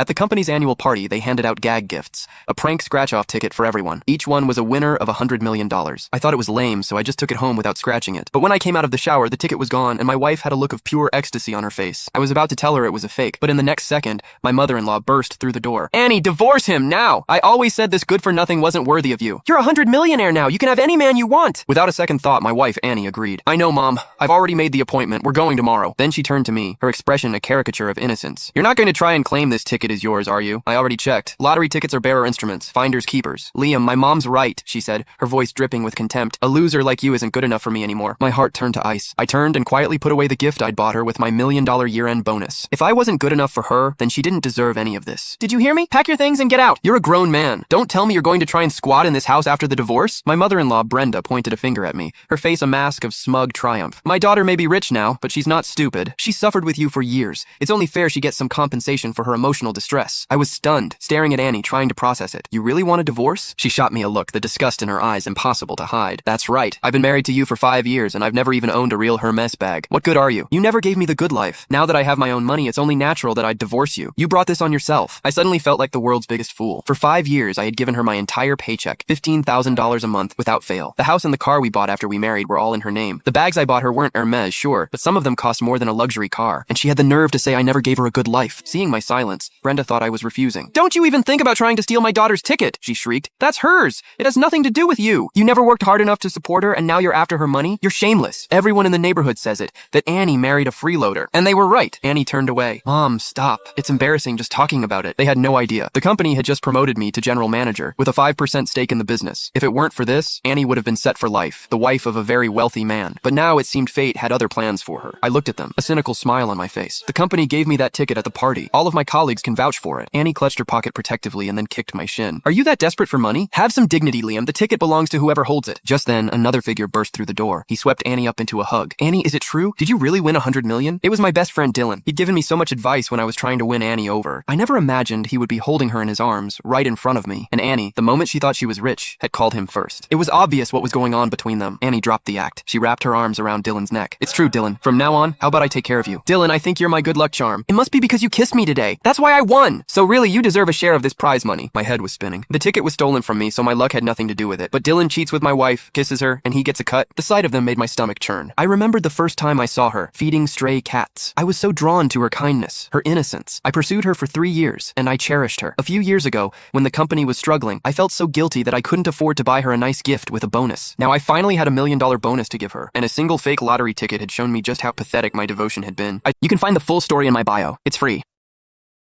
At the company's annual party, they handed out gag gifts, a prank scratch-off ticket for everyone. Each one was a winner of $100 million. I thought it was lame, so I just took it home without scratching it. But when I came out of the shower, the ticket was gone, and my wife had a look of pure ecstasy on her face. I was about to tell her it was a fake, but in the next second, my mother-in-law burst through the door. "Annie, divorce him, now! I always said this good-for-nothing wasn't worthy of you. You're a 100-millionaire now. You can have any man you want." Without a second thought, my wife, Annie, agreed. "I know, Mom. I've already made the appointment. We're going tomorrow." Then she turned to me, her expression a caricature of innocence. "You're not going to try and claim this ticket is yours, are you? I already checked. Lottery tickets are bearer instruments, finders keepers." "Liam, my mom's right," she said, her voice dripping with contempt. "A loser like you isn't good enough for me anymore." My heart turned to ice. I turned and quietly put away the gift I'd bought her with my $1 million year-end bonus. If I wasn't good enough for her, then she didn't deserve any of this. "Did you hear me? Pack your things and get out. You're a grown man. Don't tell me you're going to try and squat in this house after the divorce." My mother-in-law, Brenda, pointed a finger at me, her face a mask of smug triumph. "My daughter may be rich now, but she's not stupid. She suffered with you for years. It's only fair she gets some compensation for her emotional distress." I was stunned, staring at Annie, trying to process it. "You really want a divorce?" She shot me a look, the disgust in her eyes impossible to hide. "That's right. I've been married to you for 5 years, and I've never even owned a real Hermes bag. What good are you? You never gave me the good life. Now that I have my own money, it's only natural that I'd divorce you. You brought this on yourself." I suddenly felt like the world's biggest fool. For 5 years, I had given her my entire paycheck, $15,000 a month, without fail. The house and the car we bought after we married were all in her name. The bags I bought her weren't Hermes, sure, but some of them cost more than a luxury car. And she had the nerve to say I never gave her a good life. Seeing my silence, Brenda thought I was refusing. "Don't you even think about trying to steal my daughter's ticket," she shrieked. "That's hers. It has nothing to do with you. You never worked hard enough to support her, and now you're after her money? You're shameless. Everyone in the neighborhood says it, that Annie married a freeloader." And they were right. Annie turned away. "Mom, stop. It's embarrassing just talking about it." They had no idea. The company had just promoted me to general manager, with a 5% stake in the business. If it weren't for this, Annie would have been set for life, the wife of a very wealthy man. But now it seemed fate had other plans for her. I looked at them, a cynical smile on my face. The company gave me that ticket at the party. All of my colleagues can vouch for it. Annie clutched her pocket protectively and then kicked my shin. "Are you that desperate for money? Have some dignity, Liam. The ticket belongs to whoever holds it." Just then, another figure burst through the door. He swept Annie up into a hug. "Annie, is it true? Did you really win $100 million? It was my best friend Dylan. He'd given me so much advice when I was trying to win Annie over. I never imagined he would be holding her in his arms, right in front of me. And Annie, the moment she thought she was rich, had called him first. It was obvious what was going on between them. Annie dropped the act. She wrapped her arms around Dylan's neck. "It's true, Dylan. From now on, how about I take care of you? Dylan, I think you're my good luck charm. It must be because you kissed me today. That's why I won. So really, you deserve a share of this prize money." My head was spinning. The ticket was stolen from me, so my luck had nothing to do with it. But Dylan cheats with my wife, kisses her, and he gets a cut. The sight of them made my stomach churn. I remembered the first time I saw her, feeding stray cats. I was so drawn to her kindness, her innocence. I pursued her for 3 years, and I cherished her. A few years ago, when the company was struggling, I felt so guilty that I couldn't afford to buy her a nice gift with a bonus. Now I finally had $1 million bonus to give her, and a single fake lottery ticket had shown me just how pathetic my devotion had been. You can find the full story in my bio. It's free.